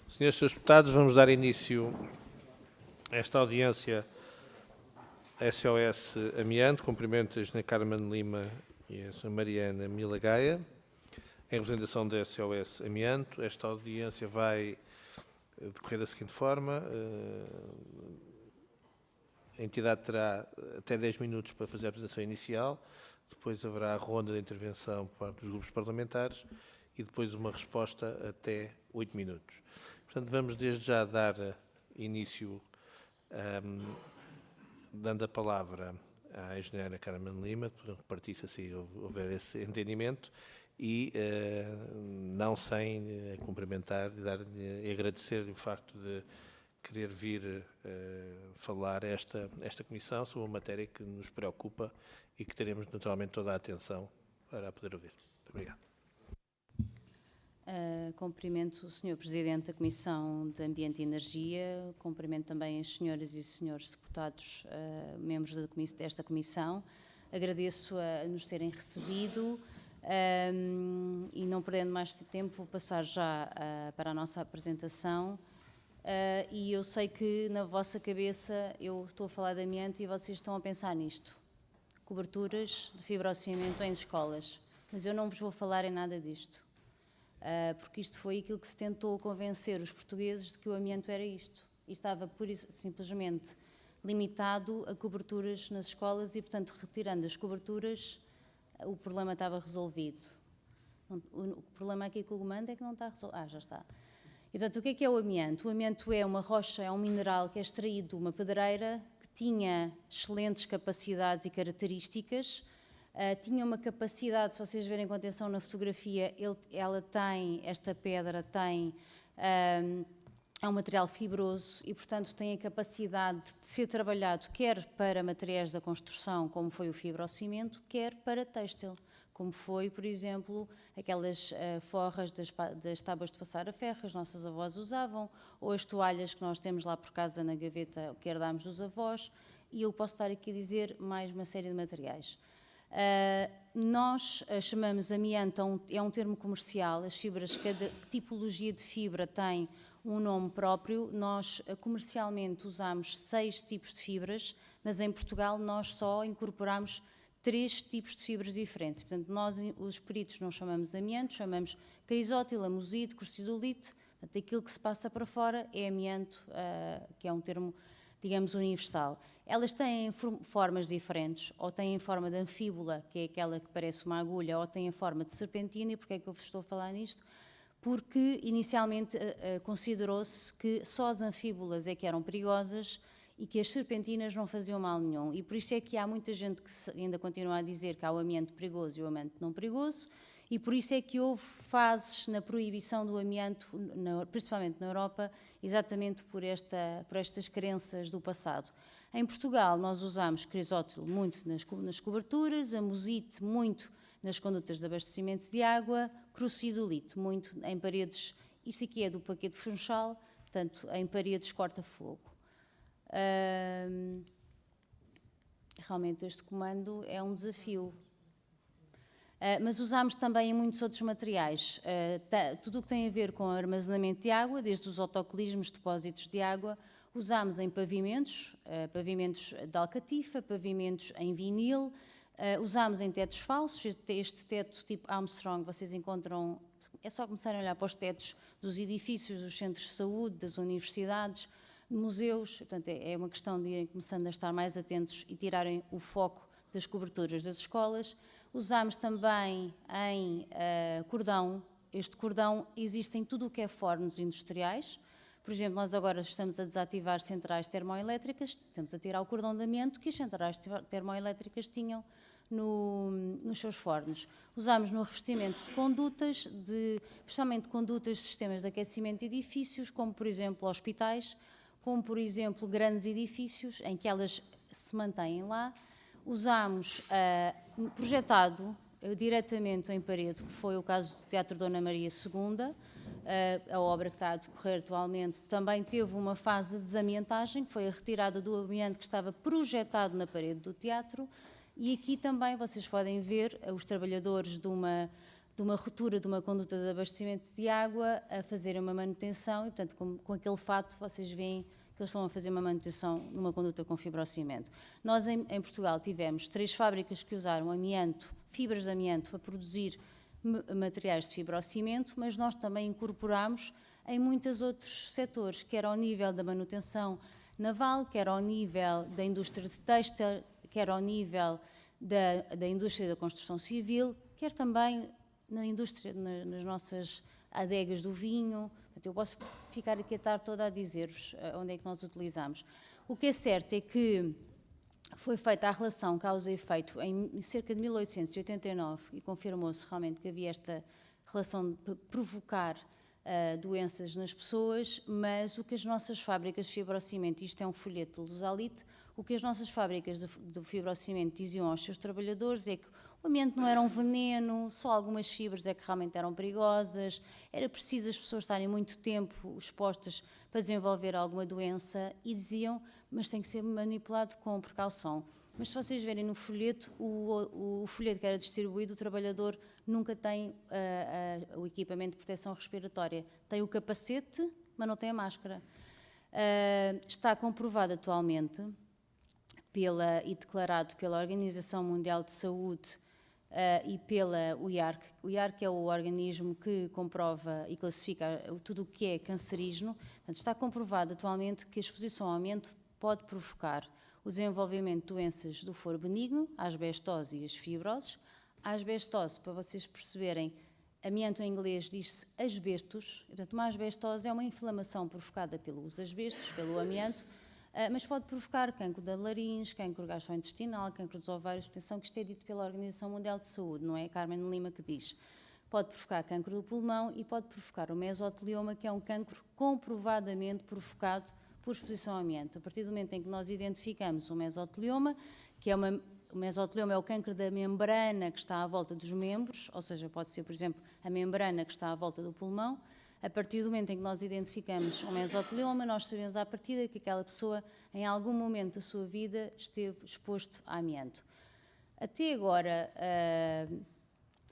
Senhores e Srs. Deputados, vamos dar início a esta audiência SOS Amianto. Cumprimento a Sra. Carmen Lima e a Sra. Mariana Mila Gaia, em representação da SOS Amianto. Esta audiência vai decorrer da seguinte forma. A entidade terá até 10 minutos para fazer a apresentação inicial, depois haverá a ronda de intervenção por parte dos grupos parlamentares e depois uma resposta até 8 minutos. Portanto, vamos desde já dar início, dando a palavra à engenheira Carmen Lima, para repartir-se assim houver esse entendimento, e não sem cumprimentar e agradecer-lhe o facto de querer vir falar esta comissão sobre uma matéria que nos preocupa e que teremos naturalmente toda a atenção para a poder ouvir. Muito obrigado. Cumprimento o Sr. Presidente da Comissão de Ambiente e Energia, cumprimento também as senhoras e senhores deputados, membros desta Comissão. Agradeço a nos terem recebido e, não perdendo mais tempo, vou passar já para a nossa apresentação. E eu sei que na vossa cabeça eu estou a falar de amianto e vocês estão a pensar nisto. Coberturas de fibrocimento em escolas. Mas eu não vos vou falar em nada disto. Porque isto foi aquilo que se tentou convencer os portugueses de que o amianto era isto. E estava simplesmente limitado a coberturas nas escolas e, portanto, retirando as coberturas, o problema estava resolvido. O problema aqui com o comando é que não está resolvido. Já está. E, portanto, o que é o amianto? O amianto é uma rocha, é um mineral que é extraído de uma pedreira que tinha excelentes capacidades e características. Tinha uma capacidade, se vocês verem com atenção na fotografia, esta pedra é um material fibroso e, portanto, tem a capacidade de ser trabalhado quer para materiais da construção, como foi o fibrocimento, quer para têxtil, como foi, por exemplo, aquelas forras das tábuas de passar a ferro que as nossas avós usavam, ou as toalhas que nós temos lá por casa na gaveta que herdámos dos avós, e eu posso estar aqui a dizer mais uma série de materiais. Nós chamamos amianto, é um termo comercial, as fibras, cada tipologia de fibra tem um nome próprio. Nós comercialmente usamos 6 tipos de fibras, mas em Portugal nós só incorporamos 3 tipos de fibras diferentes. Portanto, nós, os peritos, não chamamos amianto, chamamos crisótil, amosite, corcidolite. Portanto, aquilo que se passa para fora é amianto, que é um termo, digamos, universal. Elas têm formas diferentes, ou têm forma de anfíbola, que é aquela que parece uma agulha, ou têm a forma de serpentina. E porquê é que eu vos estou a falar nisto? Porque inicialmente considerou-se que só as anfíbolas é que eram perigosas e que as serpentinas não faziam mal nenhum. E por isso é que há muita gente que ainda continua a dizer que há o amianto perigoso e o amianto não perigoso, e por isso é que houve fases na proibição do amianto, principalmente na Europa, exatamente por estas crenças do passado. Em Portugal, nós usamos crisótilo muito nas coberturas, amosite muito nas condutas de abastecimento de água, crocidolite muito em paredes, isto aqui é do paquete funchal, portanto, em paredes corta-fogo. Realmente este comando é um desafio. Mas usamos também em muitos outros materiais, tudo o que tem a ver com armazenamento de água, desde os autocolismos, depósitos de água. Usamos em pavimentos, pavimentos de alcatifa, pavimentos em vinil, usamos em tetos falsos. Este teto tipo Armstrong, vocês encontram, é só começarem a olhar para os tetos dos edifícios, dos centros de saúde, das universidades, museus. Portanto, é uma questão de irem começando a estar mais atentos e tirarem o foco das coberturas das escolas. Usamos também em cordão. Este cordão existe em tudo o que é fornos industriais. Por exemplo, nós agora estamos a desativar centrais termoelétricas, estamos a tirar o cordão de amianto que as centrais termoelétricas tinham nos seus fornos. Usamos no revestimento de condutas, principalmente condutas de sistemas de aquecimento de edifícios, como por exemplo hospitais, como por exemplo grandes edifícios em que elas se mantêm lá. Usamos projetado diretamente em parede, que foi o caso do Teatro Dona Maria II, a obra que está a decorrer atualmente, também teve uma fase de desamiantagem, que foi a retirada do amianto que estava projetado na parede do teatro. E aqui também vocês podem ver os trabalhadores de uma de uma ruptura de uma conduta de abastecimento de água a fazerem uma manutenção e, portanto, com aquele fato, vocês veem que eles estão a fazer uma manutenção numa conduta com fibrocimento. Nós, em Portugal, tivemos 3 fábricas que usaram amianto, fibras de amianto, para produzir materiais de fibrocimento, mas nós também incorporamos em muitos outros setores, quer ao nível da manutenção naval, quer ao nível da indústria de têxtil, quer ao nível da indústria da construção civil, quer também na indústria, nas nossas adegas do vinho. Eu posso ficar aqui a tarde toda a dizer-vos onde é que nós utilizamos. O que é certo é que foi feita a relação causa e efeito em cerca de 1889 e confirmou-se realmente que havia esta relação de provocar doenças nas pessoas, mas o que as nossas fábricas de fibrocimento, isto é um folheto de Lusalite, o que as nossas fábricas de fibrocimento diziam aos seus trabalhadores é que o ambiente não era um veneno, só algumas fibras é que realmente eram perigosas, era preciso as pessoas estarem muito tempo expostas para desenvolver alguma doença e diziam, mas tem que ser manipulado com precaução. Mas se vocês verem no folheto, o folheto que era distribuído, o trabalhador nunca tem o equipamento de proteção respiratória. Tem o capacete, mas não tem a máscara. Está comprovado atualmente e declarado pela Organização Mundial de Saúde e pela UIARC. O IARC é o organismo que comprova e classifica tudo o que é cancerígeno. Portanto, está comprovado atualmente que a exposição ao amianto pode provocar o desenvolvimento de doenças do foro benigno, a asbestose e as fibroses. A asbestose, para vocês perceberem, amianto em inglês diz-se asbestos, portanto uma asbestose é uma inflamação provocada pelos asbestos, pelo amianto, mas pode provocar cancro da laringe, cancro gastrointestinal, cancro dos ovários. Atenção que isto é dito pela Organização Mundial de Saúde, não é a Carmen Lima que diz. Pode provocar cancro do pulmão e pode provocar o mesotelioma, que é um cancro comprovadamente provocado por exposição ao amianto. A partir do momento em que nós identificamos o mesotelioma, o mesotelioma é o cancro da membrana que está à volta dos membros, ou seja, pode ser, por exemplo, a membrana que está à volta do pulmão. A partir do momento em que nós identificamos o mesotelioma, nós sabemos à partida que aquela pessoa, em algum momento da sua vida, esteve exposto a amianto. Até agora,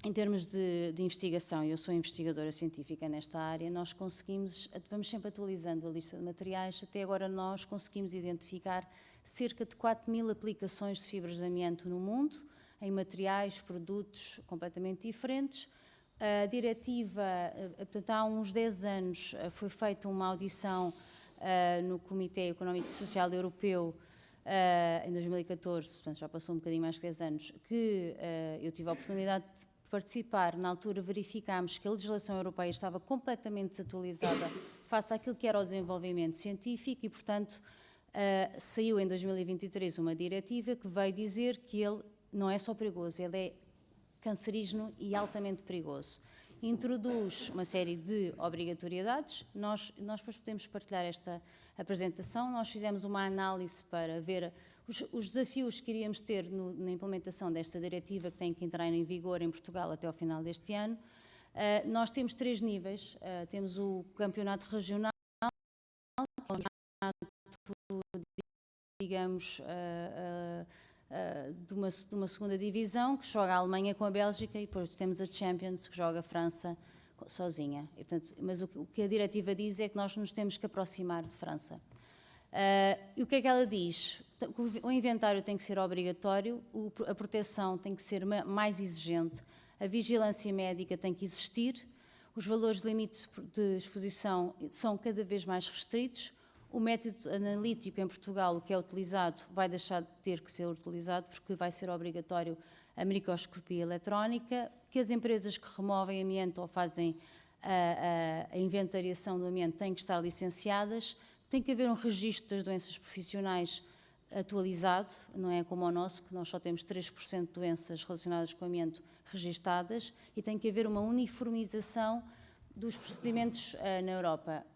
em termos de investigação, eu sou investigadora científica nesta área, nós conseguimos, vamos sempre atualizando a lista de materiais, até agora nós conseguimos identificar cerca de 4.000 aplicações de fibras de amianto no mundo, em materiais, produtos completamente diferentes. A diretiva, portanto, há uns 10 anos foi feita uma audição no Comitê Económico e Social Europeu, em 2014, portanto já passou um bocadinho mais de 10 anos, que eu tive a oportunidade de participar. Na altura verificámos que a legislação europeia estava completamente desatualizada face àquilo que era o desenvolvimento científico e, portanto, saiu em 2023 uma diretiva que veio dizer que ele não é só perigoso, ele é cancerígeno e altamente perigoso. Introduz uma série de obrigatoriedades, nós depois podemos partilhar esta apresentação, nós fizemos uma análise para ver os desafios que iríamos ter na implementação desta diretiva que tem que entrar em vigor em Portugal até ao final deste ano. Nós temos 3 níveis, temos o campeonato regional, digamos, de uma segunda divisão, que joga a Alemanha com a Bélgica, e depois temos a Champions, que joga a França sozinha. E, portanto, mas o que a diretiva diz é que nós nos temos que aproximar de França. E o que é que ela diz? O inventário tem que ser obrigatório, a proteção tem que ser mais exigente, a vigilância médica tem que existir, os valores limites de exposição são cada vez mais restritos. O método analítico em Portugal, o que é utilizado, vai deixar de ter que ser utilizado porque vai ser obrigatório a microscopia eletrónica, que as empresas que removem amianto ou fazem a inventariação do amianto têm que estar licenciadas, tem que haver um registro das doenças profissionais atualizado, não é como o nosso, que nós só temos 3% de doenças relacionadas com o amianto registadas, e tem que haver uma uniformização dos procedimentos na Europa.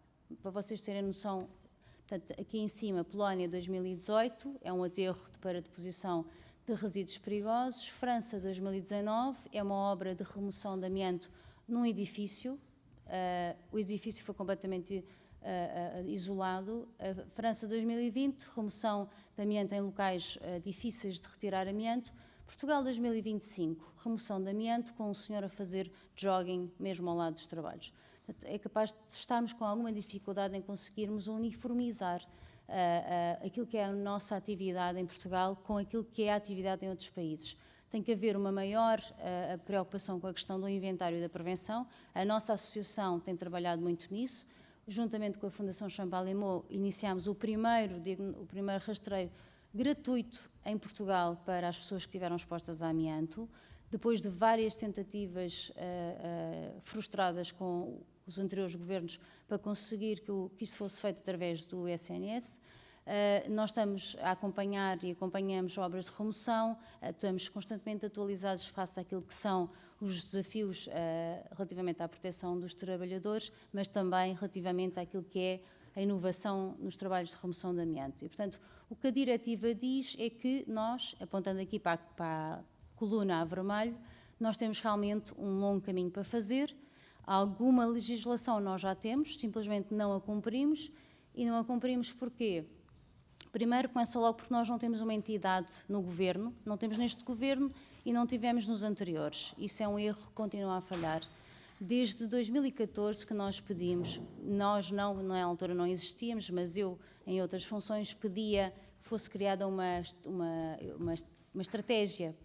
Para vocês terem noção, portanto, aqui em cima, Polónia 2018, é um aterro para deposição de resíduos perigosos. França 2019, é uma obra de remoção de amianto num edifício. O edifício foi completamente isolado. França 2020, remoção de amianto em locais difíceis de retirar amianto. Portugal 2025, remoção de amianto com o senhor a fazer jogging mesmo ao lado dos trabalhos. Portanto, é capaz de estarmos com alguma dificuldade em conseguirmos uniformizar aquilo que é a nossa atividade em Portugal com aquilo que é a atividade em outros países. Tem que haver uma maior preocupação com a questão do inventário e da prevenção. A nossa associação tem trabalhado muito nisso. Juntamente com a Fundação Champalimau, iniciámos o primeiro rastreio gratuito em Portugal para as pessoas que estiveram expostas a amianto, depois de várias tentativas frustradas com os anteriores governos para conseguir que isto fosse feito através do SNS. Nós estamos a acompanhar e acompanhamos obras de remoção, estamos constantemente atualizados face àquilo que são os desafios relativamente à proteção dos trabalhadores, mas também relativamente àquilo que é a inovação nos trabalhos de remoção de amianto. E, portanto, o que a diretiva diz é que nós, apontando aqui para a coluna a vermelho, nós temos realmente um longo caminho para fazer. Alguma legislação nós já temos, simplesmente não a cumprimos. E não a cumprimos porquê? Primeiro, começa logo porque nós não temos uma entidade no governo, não temos neste governo e não tivemos nos anteriores. Isso é um erro que continua a falhar. Desde 2014 que nós pedimos, nós na altura não existíamos, mas eu, em outras funções, pedia que fosse criada uma estratégia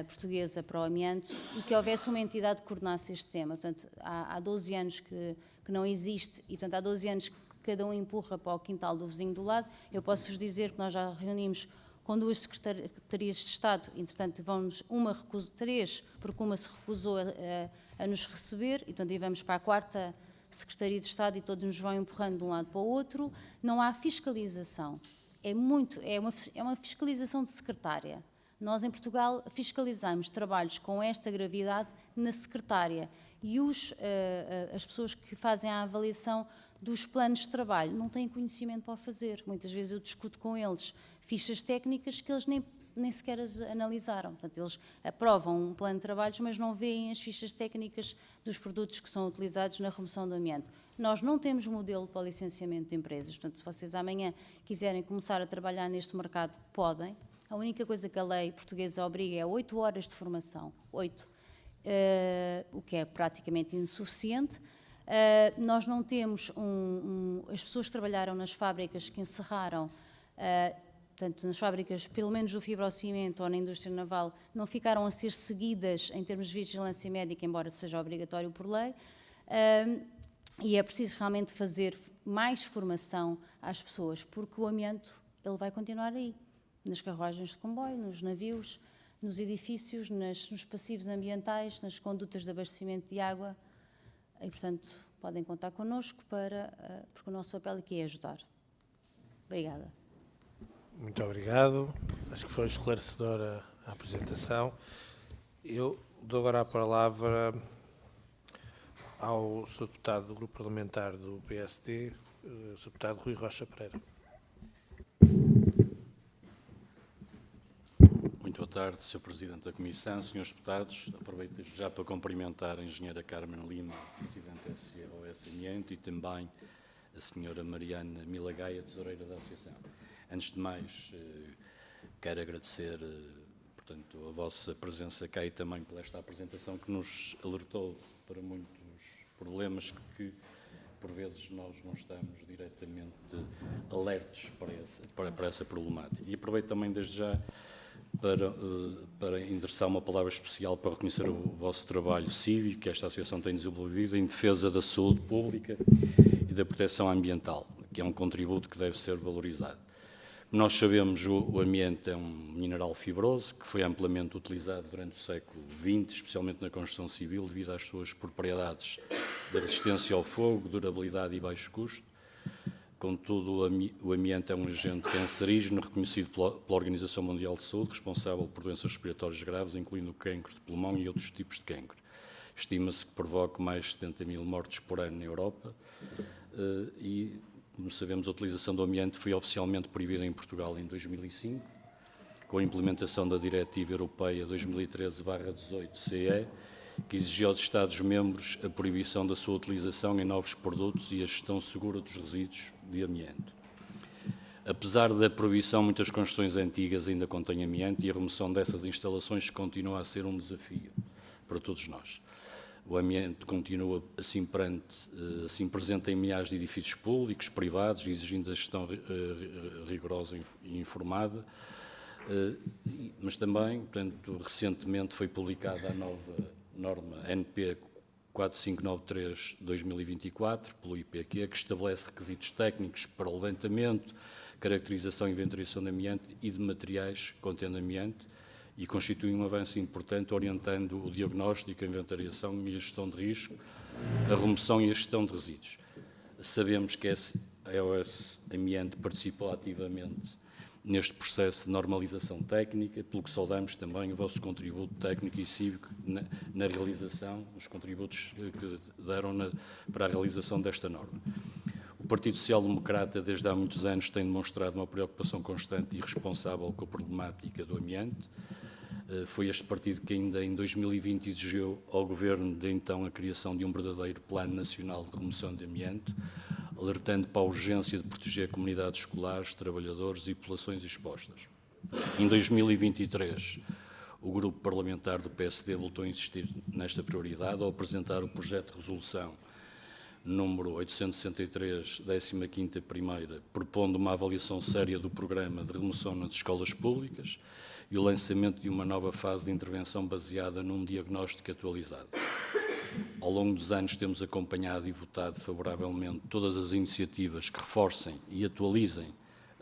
portuguesa para o amianto e que houvesse uma entidade que coordenasse este tema. Portanto, há 12 anos que não existe e, portanto, há 12 anos que cada um empurra para o quintal do vizinho do lado. Eu posso-vos dizer que nós já reunimos com 2 secretarias de Estado, entretanto, três, porque uma se recusou a nos receber, e, portanto, vamos para a 4ª Secretaria de Estado e todos nos vão empurrando de um lado para o outro. Não há fiscalização. É uma fiscalização de secretária. Nós, em Portugal, fiscalizamos trabalhos com esta gravidade na secretária e as pessoas que fazem a avaliação dos planos de trabalho não têm conhecimento para o fazer. Muitas vezes eu discuto com eles fichas técnicas que eles nem sequer as analisaram. Portanto, eles aprovam um plano de trabalhos, mas não veem as fichas técnicas dos produtos que são utilizados na remoção do amianto. Nós não temos modelo para o licenciamento de empresas. Portanto, se vocês amanhã quiserem começar a trabalhar neste mercado, podem. A única coisa que a lei portuguesa obriga é 8 horas de formação. 8. O que é praticamente insuficiente. Nós não temos as pessoas que trabalharam nas fábricas que encerraram, portanto, nas fábricas, pelo menos do fibrocimento ou na indústria naval, não ficaram a ser seguidas em termos de vigilância médica, embora seja obrigatório por lei, e é preciso realmente fazer mais formação às pessoas, porque o amianto ele vai continuar aí, nas carruagens de comboio, nos navios, nos edifícios, nos passivos ambientais, nas condutas de abastecimento de água. E, portanto, podem contar connosco porque o nosso papel aqui é ajudar. Obrigada. Muito obrigado. Acho que foi esclarecedora a apresentação. Eu dou agora a palavra ao Sr. Deputado do Grupo Parlamentar do PSD, o Sr. Deputado Rui Rocha Pereira. Muito boa tarde, Sr. Presidente da Comissão, Srs. Deputados. Aproveito já para cumprimentar a Engenheira Carmen Lima, Presidente da SOS Amianto, e também a Sra. Mariana Milagaia, Tesoureira da Associação. Antes de mais, quero agradecer, portanto, a vossa presença cá e também por esta apresentação que nos alertou para muitos problemas que por vezes nós não estamos diretamente alertos para essa problemática. E aproveito também desde já para endereçar uma palavra especial para reconhecer o vosso trabalho cívico que esta associação tem desenvolvido em defesa da saúde pública e da proteção ambiental, que é um contributo que deve ser valorizado. Nós sabemos que o amianto é um mineral fibroso que foi amplamente utilizado durante o século XX, especialmente na construção civil, devido às suas propriedades de resistência ao fogo, durabilidade e baixo custo. Contudo, o amianto é um agente cancerígeno reconhecido pela Organização Mundial de Saúde, responsável por doenças respiratórias graves, incluindo o cancro de pulmão e outros tipos de cancro. Estima-se que provoca mais de 70.000 mortes por ano na Europa e, como sabemos, a utilização do amianto foi oficialmente proibida em Portugal em 2005, com a implementação da Diretiva Europeia 2013/18/CE, que exigiu aos Estados-membros a proibição da sua utilização em novos produtos e a gestão segura dos resíduos de amianto. Apesar da proibição, muitas construções antigas ainda contêm amianto e a remoção dessas instalações continua a ser um desafio para todos nós. O amianto continua assim presente em milhares de edifícios públicos, privados, exigindo a gestão rigorosa e informada, mas também, portanto, recentemente foi publicada a nova norma NP 4593/2024, pelo IPQ, que estabelece requisitos técnicos para o levantamento, caracterização e inventariação de amianto e de materiais contendo amianto, e constitui um avanço importante orientando o diagnóstico, a inventariação e a gestão de risco, a remoção e a gestão de resíduos. Sabemos que a SOS Amianto participou ativamente neste processo de normalização técnica, pelo que saudamos também o vosso contributo técnico e cívico na realização, os contributos que deram para a realização desta norma. O Partido Social Democrata, desde há muitos anos, tem demonstrado uma preocupação constante e responsável com a problemática do amianto. Foi este partido que ainda em 2020 exigiu ao Governo de então a criação de um verdadeiro Plano Nacional de Remoção de Amianto, alertando para a urgência de proteger comunidades escolares, trabalhadores e populações expostas. Em 2023, o grupo parlamentar do PSD voltou a insistir nesta prioridade ao apresentar o projeto de resolução número 863, 15ª primeira, propondo uma avaliação séria do programa de remoção nas escolas públicas e o lançamento de uma nova fase de intervenção baseada num diagnóstico atualizado. Ao longo dos anos temos acompanhado e votado favoravelmente todas as iniciativas que reforcem e atualizem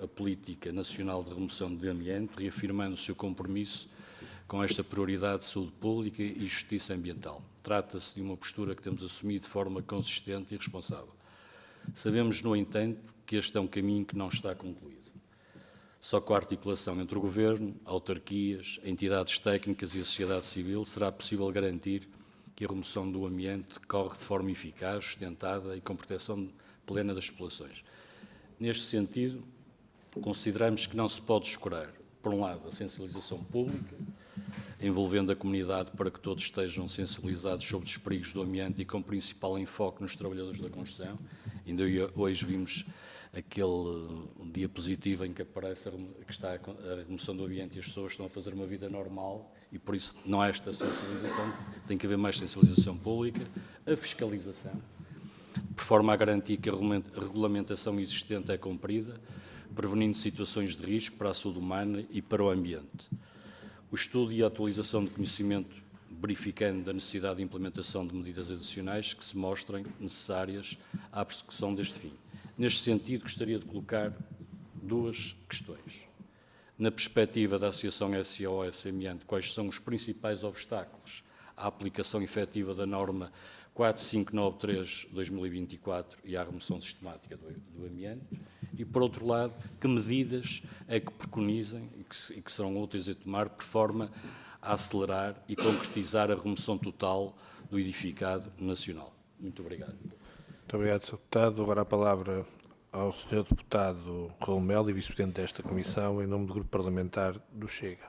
a Política Nacional de Remoção de Amianto, reafirmando o seu compromisso com esta prioridade de saúde pública e justiça ambiental. Trata-se de uma postura que temos assumido de forma consistente e responsável. Sabemos, no entanto, que este é um caminho que não está concluído. Só com a articulação entre o Governo, autarquias, entidades técnicas e a sociedade civil será possível garantir que a remoção do amianto decorre de forma eficaz, sustentada e com proteção plena das populações. Neste sentido, consideramos que não se pode descurar, por um lado, a sensibilização pública, envolvendo a comunidade para que todos estejam sensibilizados sobre os perigos do amianto e com principal enfoque nos trabalhadores da construção. Ainda hoje vimos aquele diapositivo em que aparece que está a remoção do amianto e as pessoas estão a fazer uma vida normal e por isso não há esta sensibilização, tem que haver mais sensibilização pública, a fiscalização, por forma a garantir que a regulamentação existente é cumprida, prevenindo situações de risco para a saúde humana e para o ambiente. O estudo e a atualização de conhecimento, verificando a necessidade de implementação de medidas adicionais que se mostrem necessárias à persecução deste fim. Neste sentido, gostaria de colocar duas questões. Na perspectiva da Associação SOS Amianto, quais são os principais obstáculos à aplicação efetiva da norma 4593/2024 e à remoção sistemática do amianto? E, por outro lado, que medidas é que preconizem e que serão úteis a tomar por forma a acelerar e concretizar a remoção total do edificado nacional? Muito obrigado. Muito obrigado, Sr. Deputado. Agora a palavra ao Sr. Deputado Raul Melo, Vice-Presidente desta Comissão, em nome do Grupo Parlamentar do Chega.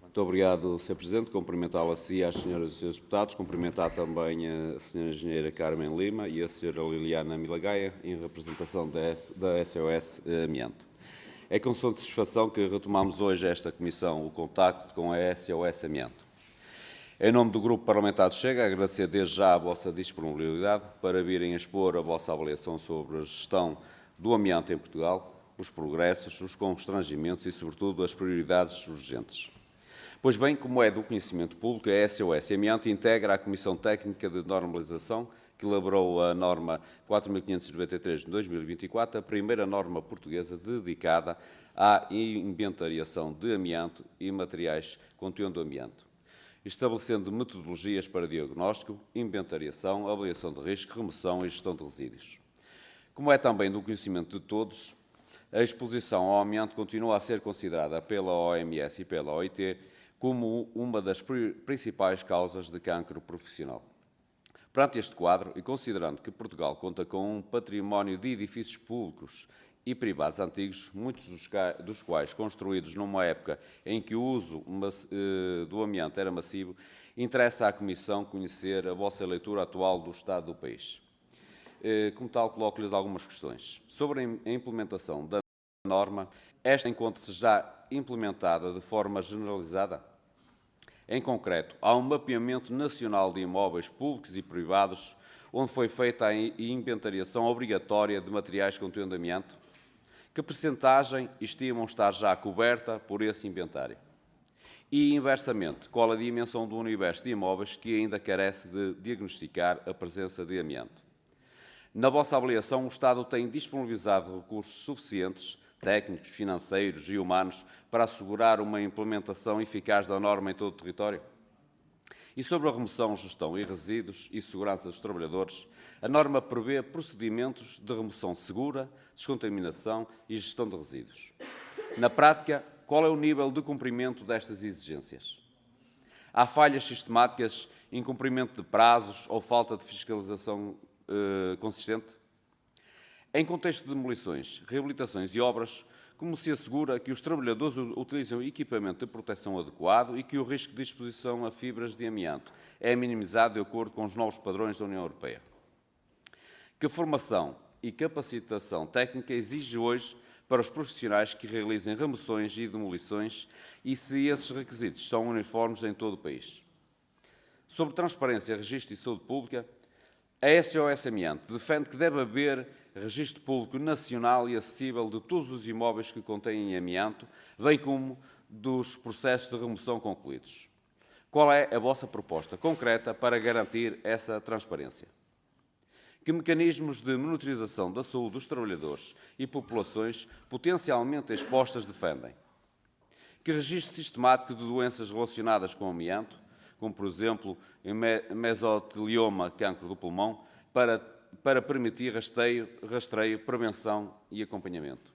Muito obrigado, Sr. Presidente. Cumprimentá-lo a si e às senhoras e senhores deputados. Cumprimentar também a Sra. Engenheira Carmen Lima e a Sra. Liliana Milagaia, em representação da SOS Amianto. É com satisfação que retomamos hoje esta Comissão o contacto com a SOS Amianto. Em nome do Grupo Parlamentar do Chega, agradecer desde já a vossa disponibilidade para virem expor a vossa avaliação sobre a gestão do amianto em Portugal, os progressos, os constrangimentos e, sobretudo, as prioridades urgentes. Pois bem, como é do conhecimento público, a SOS Amianto integra a Comissão Técnica de Normalização que elaborou a norma 4593 de 2024, a primeira norma portuguesa dedicada à inventariação de amianto e materiais contendo amianto, estabelecendo metodologias para diagnóstico, inventariação, avaliação de risco, remoção e gestão de resíduos. Como é também do conhecimento de todos, a exposição ao amianto continua a ser considerada pela OMS e pela OIT como uma das principais causas de cancro profissional. Perante este quadro, e considerando que Portugal conta com um património de edifícios públicos e privados antigos, muitos dos quais construídos numa época em que o uso do amianto era massivo, interessa à Comissão conhecer a vossa leitura atual do estado do país. como tal, coloco-lhes algumas questões. Sobre a implementação da norma, esta encontra-se já implementada de forma generalizada? Em concreto, há um mapeamento nacional de imóveis públicos e privados, onde foi feita a inventariação obrigatória de materiais contendo amianto? Que percentagem estimam estar já coberta por esse inventário? E, inversamente, qual a dimensão do universo de imóveis que ainda carece de diagnosticar a presença de amianto? Na vossa avaliação, o Estado tem disponibilizado recursos suficientes, técnicos, financeiros e humanos, para assegurar uma implementação eficaz da norma em todo o território? E sobre a remoção, gestão e resíduos e segurança dos trabalhadores, a norma prevê procedimentos de remoção segura, descontaminação e gestão de resíduos. Na prática, qual é o nível de cumprimento destas exigências? Há falhas sistemáticas, incumprimento de prazos ou falta de fiscalização consistente? Em contexto de demolições, reabilitações e obras, como se assegura que os trabalhadores utilizam equipamento de proteção adequado e que o risco de exposição a fibras de amianto é minimizado de acordo com os novos padrões da União Europeia? Que formação e capacitação técnica exige hoje para os profissionais que realizem remoções e demolições e se esses requisitos são uniformes em todo o país? Sobre transparência, registro e saúde pública, a SOS Amianto defende que deve haver registro público nacional e acessível de todos os imóveis que contêm amianto, bem como dos processos de remoção concluídos. Qual é a vossa proposta concreta para garantir essa transparência? Que mecanismos de monitorização da saúde dos trabalhadores e populações potencialmente expostas defendem? Que registro sistemático de doenças relacionadas com amianto, como, por exemplo, mesotelioma, cancro do pulmão, para permitir rastreio, prevenção e acompanhamento?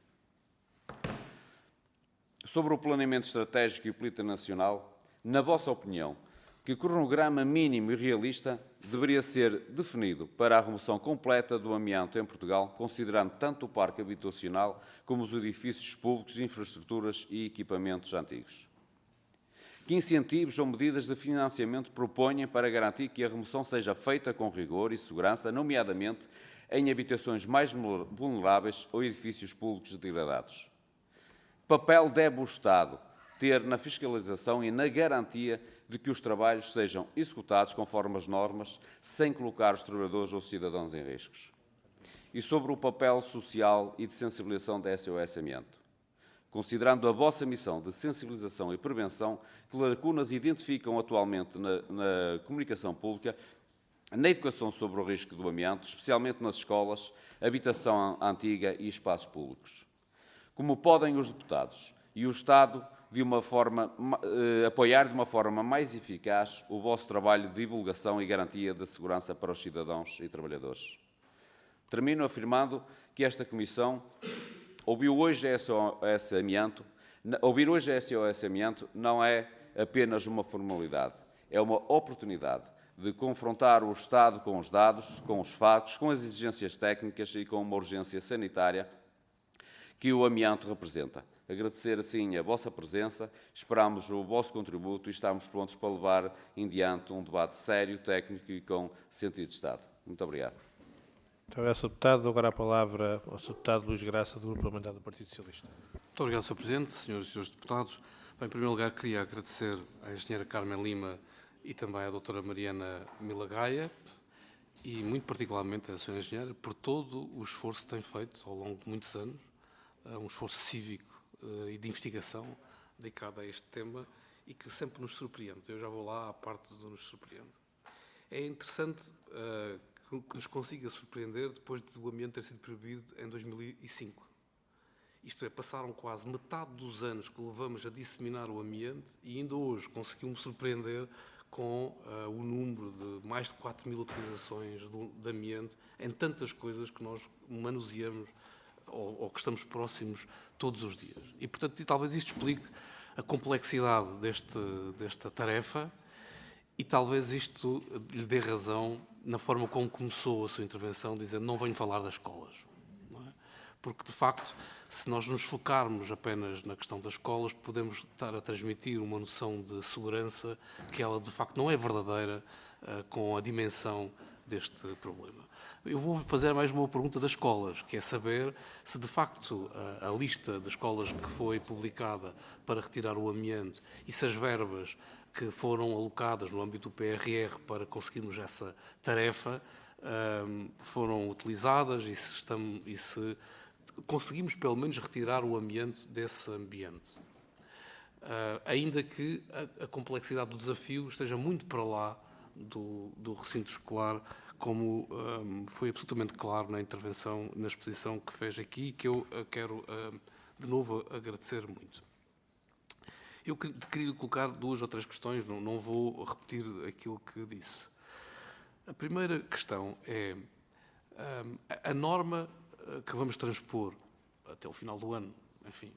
Sobre o planeamento estratégico e política nacional, na vossa opinião, que cronograma mínimo e realista deveria ser definido para a remoção completa do amianto em Portugal, considerando tanto o parque habitacional como os edifícios públicos, infraestruturas e equipamentos antigos? Que incentivos ou medidas de financiamento propõem para garantir que a remoção seja feita com rigor e segurança, nomeadamente em habitações mais vulneráveis ou edifícios públicos degradados? Papel deve o Estado ter na fiscalização e na garantia de que os trabalhos sejam executados conforme as normas, sem colocar os trabalhadores ou cidadãos em riscos? E sobre o papel social e de sensibilização da SOS Amianto? Considerando a vossa missão de sensibilização e prevenção, que lacunas identificam atualmente na comunicação pública, na educação sobre o risco do amianto, especialmente nas escolas, habitação antiga e espaços públicos? Como podem os deputados e o Estado apoiar de uma forma mais eficaz o vosso trabalho de divulgação e garantia da segurança para os cidadãos e trabalhadores? Termino afirmando que esta Comissão ouvir hoje a SOS Amianto não é apenas uma formalidade, é uma oportunidade de confrontar o Estado com os dados, com os factos, com as exigências técnicas e com uma urgência sanitária que o amianto representa. Agradecer, assim, a vossa presença, esperamos o vosso contributo e estamos prontos para levar em diante um debate sério, técnico e com sentido de Estado. Muito obrigado. Muito obrigado, Sr. Deputado. Dou agora a palavra ao Sr. Deputado Luís Graça, do Grupo Parlamentar do Partido Socialista. Muito obrigado, Sr. Presidente, senhoras e senhores deputados. Bem, em primeiro lugar, queria agradecer à engenheira Carmen Lima e também à doutora Mariana Milagaia e, muito particularmente, à senhora engenheira, por todo o esforço que tem feito ao longo de muitos anos, um esforço cívico e de investigação dedicado a este tema e que sempre nos surpreende. Eu já vou lá à parte do nos surpreende. É interessante que nos consiga surpreender depois do amianto ter sido proibido em 2005. Isto é, passaram quase metade dos anos que levamos a disseminar o amianto e ainda hoje conseguimos surpreender com o número de mais de 4.000 utilizações de amianto em tantas coisas que nós manuseamos ou que estamos próximos todos os dias. E, portanto, talvez isto explique a complexidade desta tarefa e talvez isto lhe dê razão na forma como começou a sua intervenção, dizendo não venho falar das escolas. Não é? Porque, de facto, se nós nos focarmos apenas na questão das escolas, podemos estar a transmitir uma noção de segurança que ela, de facto, não é verdadeira com a dimensão deste problema. Eu vou fazer mais uma pergunta das escolas, que é saber se de facto a lista de escolas que foi publicada para retirar o amianto e se as verbas que foram alocadas no âmbito do PRR para conseguirmos essa tarefa foram utilizadas e se conseguimos pelo menos retirar o amianto desse ambiente. Ainda que a complexidade do desafio esteja muito para lá do recinto escolar, como foi absolutamente claro na intervenção, na exposição que fez aqui, que eu quero de novo agradecer muito. Eu queria colocar 2 ou 3 questões, não vou repetir aquilo que disse. A primeira questão é a norma que vamos transpor até o final do ano, enfim,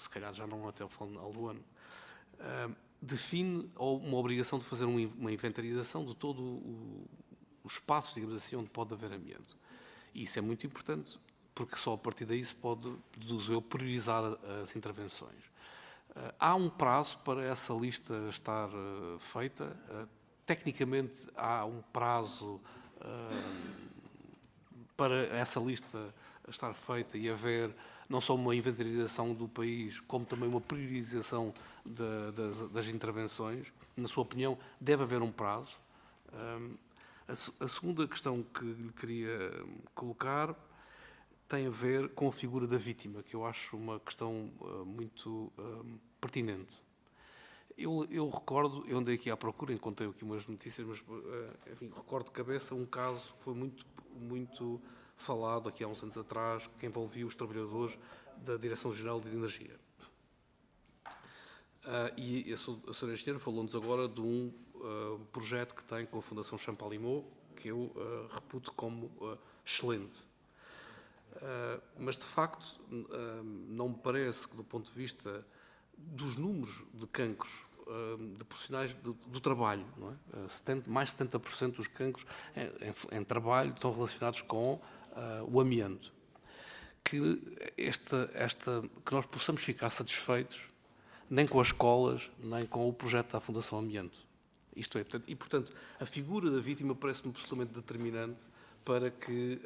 se calhar já não até o final do ano, define uma obrigação de fazer uma inventarização de todo os espaços, digamos assim, onde pode haver amianto. E isso é muito importante, porque só a partir daí se pode, deduzo eu, priorizar as intervenções. Há um prazo para essa lista estar feita? Tecnicamente, há um prazo para essa lista estar feita e haver não só uma inventarização do país, como também uma priorização das intervenções? Na sua opinião, deve haver um prazo? A segunda questão que lhe queria colocar tem a ver com a figura da vítima, que eu acho uma questão muito pertinente. Eu recordo, eu andei aqui à procura, encontrei aqui umas notícias, mas enfim, recordo de cabeça um caso que foi muito falado aqui há uns anos atrás, que envolvia os trabalhadores da Direção-Geral de Energia. E a Sra. Engenheira falou-nos agora de um projeto que tem com a Fundação Champalimau, que eu reputo como excelente. Mas, de facto, não me parece que, do ponto de vista dos números de cancros de profissionais do trabalho, não é? Mais de 70% dos cancros em trabalho estão relacionados com o amianto. Que nós possamos ficar satisfeitos nem com as escolas, nem com o projeto da Fundação Amianto. Isto é, portanto, a figura da vítima parece-me absolutamente determinante para que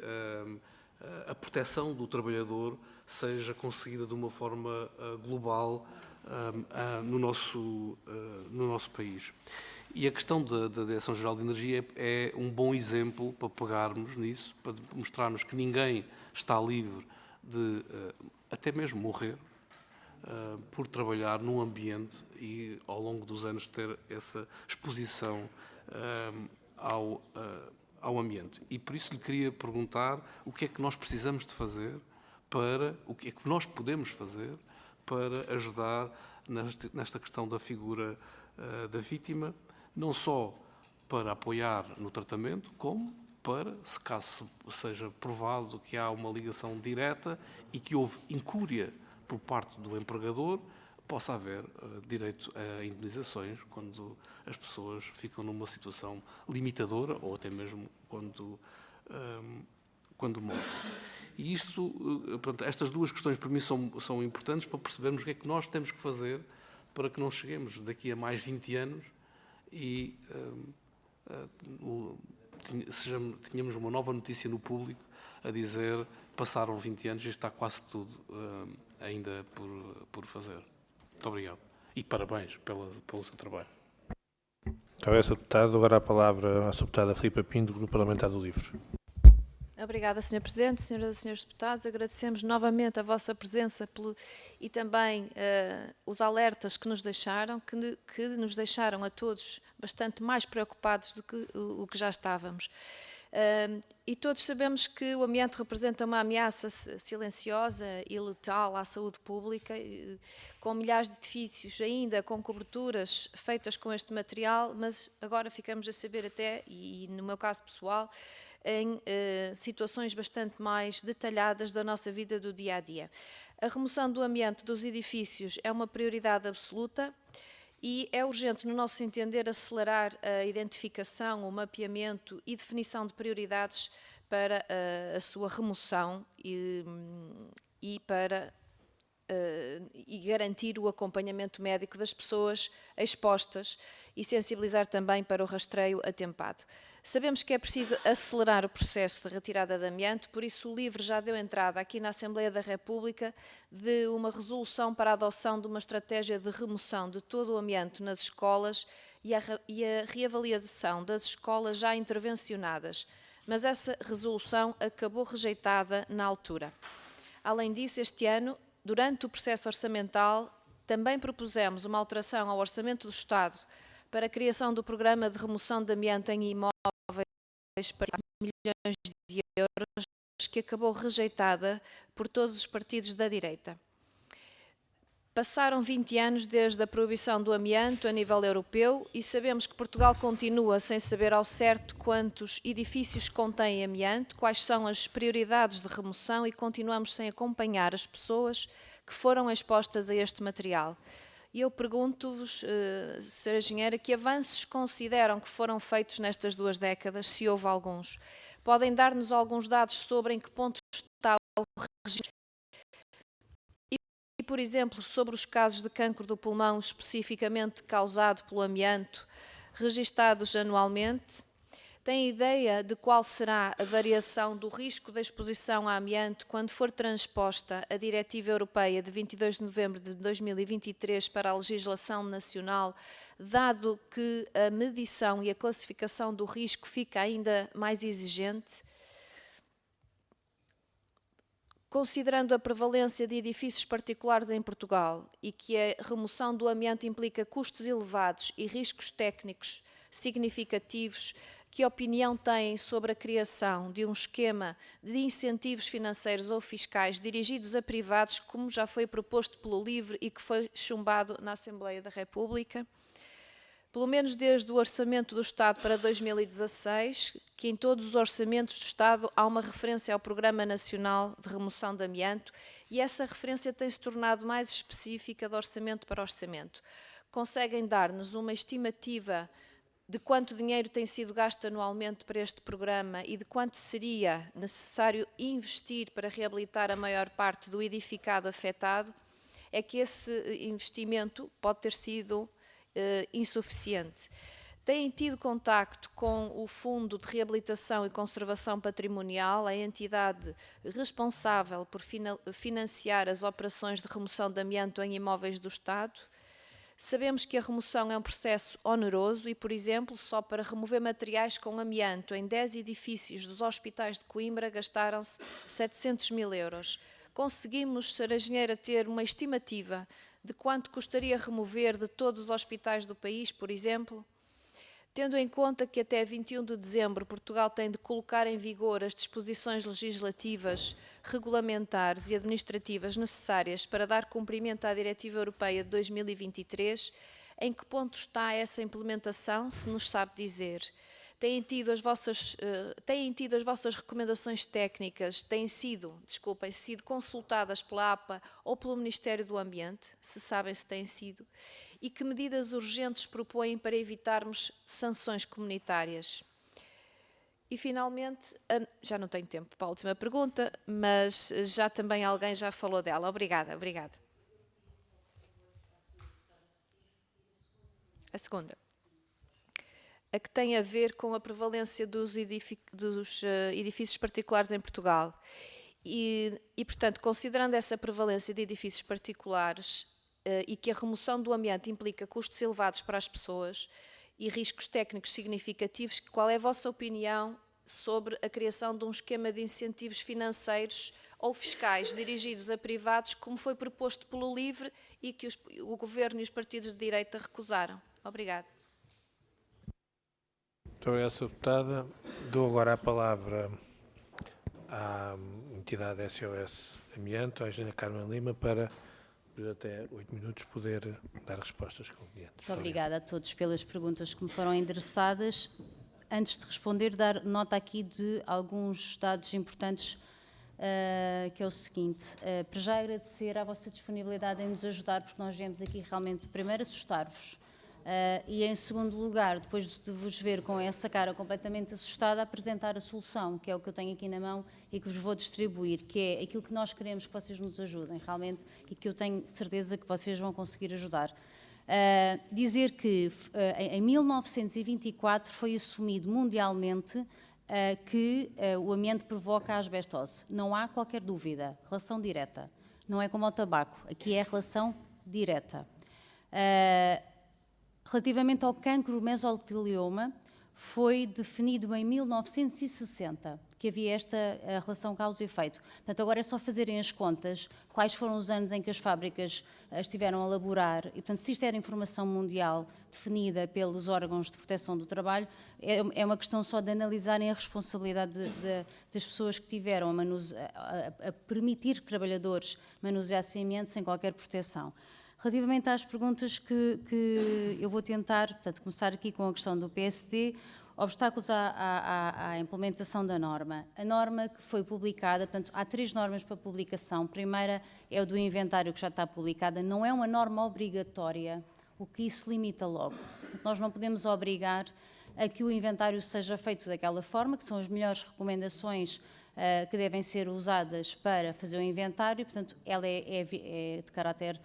a proteção do trabalhador seja conseguida de uma forma global no nosso país. E a questão da Direção-Geral de Energia é um bom exemplo para pegarmos nisso, para mostrarmos que ninguém está livre de até mesmo morrer por trabalhar num ambiente e, ao longo dos anos, ter essa exposição ao ambiente. E por isso lhe queria perguntar o que é que nós precisamos de fazer o que é que nós podemos fazer para ajudar nesta questão da figura da vítima, não só para apoiar no tratamento, como para, se caso seja provado que há uma ligação direta e que houve incúria por parte do empregador, possa haver direito a indemnizações quando as pessoas ficam numa situação limitadora ou até mesmo quando morrem. E isto, pronto, estas 2 questões para mim são importantes para percebermos o que é que nós temos que fazer para que não cheguemos daqui a mais 20 anos e tenhamos uma nova notícia no público a dizer passaram 20 anos e está quase tudo ainda por fazer. Muito obrigado. E parabéns pelo seu trabalho. Muito obrigado, Sr. Deputado. Agora a palavra à Sra. Deputada Filipa Pinto, do Grupo Parlamentar do LIVRE. Obrigada, Sr. Presidente, Senhoras e Senhores Deputados. Agradecemos novamente a vossa presença e também os alertas que nos deixaram, que nos deixaram a todos bastante mais preocupados do que o que já estávamos. E todos sabemos que o ambiente representa uma ameaça silenciosa e letal à saúde pública, com milhares de edifícios ainda com coberturas feitas com este material, mas agora ficamos a saber até, e no meu caso pessoal, em situações bastante mais detalhadas da nossa vida do dia-a-dia. A remoção do amianto dos edifícios é uma prioridade absoluta e é urgente, no nosso entender, acelerar a identificação, o mapeamento e definição de prioridades para a sua remoção e para e garantir o acompanhamento médico das pessoas expostas e sensibilizar também para o rastreio atempado. Sabemos que é preciso acelerar o processo de retirada de amianto, por isso o LIVRE já deu entrada aqui na Assembleia da República de uma resolução para a adoção de uma estratégia de remoção de todo o amianto nas escolas e a reavaliação das escolas já intervencionadas, mas essa resolução acabou rejeitada na altura. Além disso, este ano, durante o processo orçamental, também propusemos uma alteração ao Orçamento do Estado para a criação do Programa de Remoção de Amianto em Imóveis para 4 milhões de euros, que acabou rejeitada por todos os partidos da direita. Passaram 20 anos desde a proibição do amianto a nível europeu e sabemos que Portugal continua sem saber ao certo quantos edifícios contêm amianto, quais são as prioridades de remoção e continuamos sem acompanhar as pessoas que foram expostas a este material. E eu pergunto-vos, Sra. Engenheira, que avanços consideram que foram feitos nestas 2 décadas, se houve alguns? Podem dar-nos alguns dados sobre em que ponto está o registro? E, por exemplo, sobre os casos de cancro do pulmão especificamente causado pelo amianto, registados anualmente? Tem ideia de qual será a variação do risco de exposição a amianto quando for transposta a Diretiva Europeia de 22 de novembro de 2023 para a legislação nacional, dado que a medição e a classificação do risco fica ainda mais exigente? Considerando a prevalência de edifícios particulares em Portugal e que a remoção do amianto implica custos elevados e riscos técnicos significativos, que opinião têm sobre a criação de um esquema de incentivos financeiros ou fiscais dirigidos a privados, como já foi proposto pelo LIVRE e que foi chumbado na Assembleia da República? Pelo menos desde o Orçamento do Estado para 2016, que em todos os orçamentos do Estado há uma referência ao Programa Nacional de Remoção de Amianto e essa referência tem-se tornado mais específica de orçamento para orçamento. Conseguem dar-nos uma estimativa de quanto dinheiro tem sido gasto anualmente para este programa e de quanto seria necessário investir para reabilitar a maior parte do edificado afetado? É que esse investimento pode ter sido insuficiente. Têm tido contacto com o Fundo de Reabilitação e Conservação Patrimonial, a entidade responsável por financiar as operações de remoção de amianto em imóveis do Estado? Sabemos que a remoção é um processo oneroso e, por exemplo, só para remover materiais com amianto em 10 edifícios dos hospitais de Coimbra gastaram-se 700 mil euros. Conseguimos, Sra. Engenheira, ter uma estimativa de quanto custaria remover de todos os hospitais do país, por exemplo? Tendo em conta que até 21 de dezembro Portugal tem de colocar em vigor as disposições legislativas, regulamentares e administrativas necessárias para dar cumprimento à Diretiva Europeia de 2023, em que ponto está essa implementação, se nos sabe dizer? Têm tido as vossas recomendações técnicas, têm sido consultadas pela APA ou pelo Ministério do Ambiente, se sabem se têm sido? E que medidas urgentes propõem para evitarmos sanções comunitárias? E, finalmente, já não tenho tempo para a última pergunta, mas já também alguém já falou dela. Obrigada, obrigada. A segunda. A que tem a ver com a prevalência dos edifícios particulares em Portugal. E, portanto, considerando essa prevalência de edifícios particulares, e que a remoção do amianto implica custos elevados para as pessoas e riscos técnicos significativos, qual é a vossa opinião sobre a criação de um esquema de incentivos financeiros ou fiscais dirigidos a privados, como foi proposto pelo LIVRE e que o Governo e os partidos de direita recusaram? Obrigada. Muito obrigado, Sra. Deputada. Dou agora a palavra à entidade SOS Amianto, à Engenheira Carmen Lima, para por até 8 minutos poder dar respostas convenientes. Muito obrigada a todos pelas perguntas que me foram endereçadas. Antes de responder, dar nota aqui de alguns dados importantes, que é o seguinte. Para já agradecer a vossa disponibilidade em nos ajudar, porque nós viemos aqui realmente primeiro assustar-vos, E, em segundo lugar, depois de vos ver com essa cara completamente assustada, apresentar a solução, que é o que eu tenho aqui na mão e que vos vou distribuir, que é aquilo que nós queremos que vocês nos ajudem, realmente, e que eu tenho certeza que vocês vão conseguir ajudar. Dizer que em 1924 foi assumido mundialmente que o amianto provoca a asbestose. Não há qualquer dúvida, relação direta. Não é como ao tabaco, aqui é relação direta. Relativamente ao cancro mesotelioma, foi definido em 1960 que havia esta relação causa e efeito. Portanto, agora é só fazerem as contas, quais foram os anos em que as fábricas estiveram a elaborar, e, portanto, se isto era informação mundial definida pelos órgãos de proteção do trabalho, é uma questão só de analisarem a responsabilidade das pessoas que tiveram a permitir que trabalhadores manuseassem amianto sem qualquer proteção. Relativamente às perguntas que eu vou tentar, portanto, começar aqui com a questão do PSD, obstáculos à implementação da norma. A norma que foi publicada, portanto, há 3 normas para publicação. A primeira é o do inventário, que já está publicada. Não é uma norma obrigatória, o que isso limita logo. Nós não podemos obrigar a que o inventário seja feito daquela forma, que são as melhores recomendações que devem ser usadas para fazer o inventário, e, portanto, ela é de caráter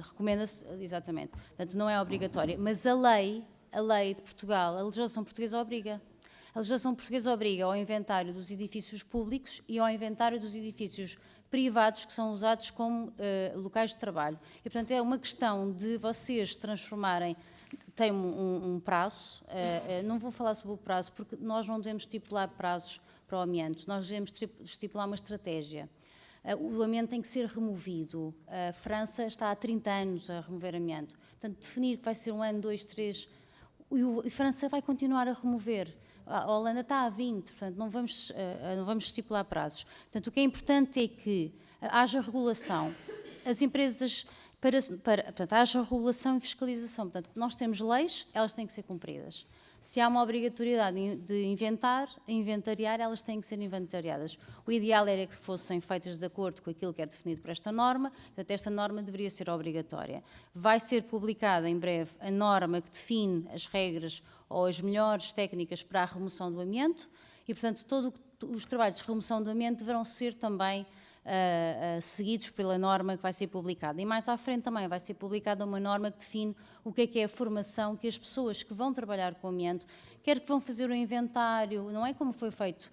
recomenda-se, exatamente. Portanto, não é obrigatória, mas a lei de Portugal, a legislação portuguesa obriga. A legislação portuguesa obriga ao inventário dos edifícios públicos e ao inventário dos edifícios privados que são usados como locais de trabalho. E, portanto, é uma questão de vocês transformarem, tem um prazo, não vou falar sobre o prazo, porque nós não devemos estipular prazos para o amianto, nós devemos estipular uma estratégia. O amianto tem que ser removido. A França está há 30 anos a remover amianto. Portanto, definir que vai ser 1 ano, 2, 3... E a França vai continuar a remover. A Holanda está há 20, portanto, não vamos estipular prazos. Portanto, o que é importante é que haja regulação. As empresas... portanto, haja regulação e fiscalização. Portanto, nós temos leis, elas têm que ser cumpridas. Se há uma obrigatoriedade de inventariar, elas têm que ser inventariadas. O ideal era que fossem feitas de acordo com aquilo que é definido por esta norma, portanto, esta norma deveria ser obrigatória. Vai ser publicada em breve a norma que define as regras ou as melhores técnicas para a remoção do amianto e, portanto, todos os trabalhos de remoção do amianto deverão ser também seguidos pela norma que vai ser publicada. E mais à frente também vai ser publicada uma norma que define o que é a formação que as pessoas que vão trabalhar com o amianto, quer que vão fazer o inventário, não é como foi feito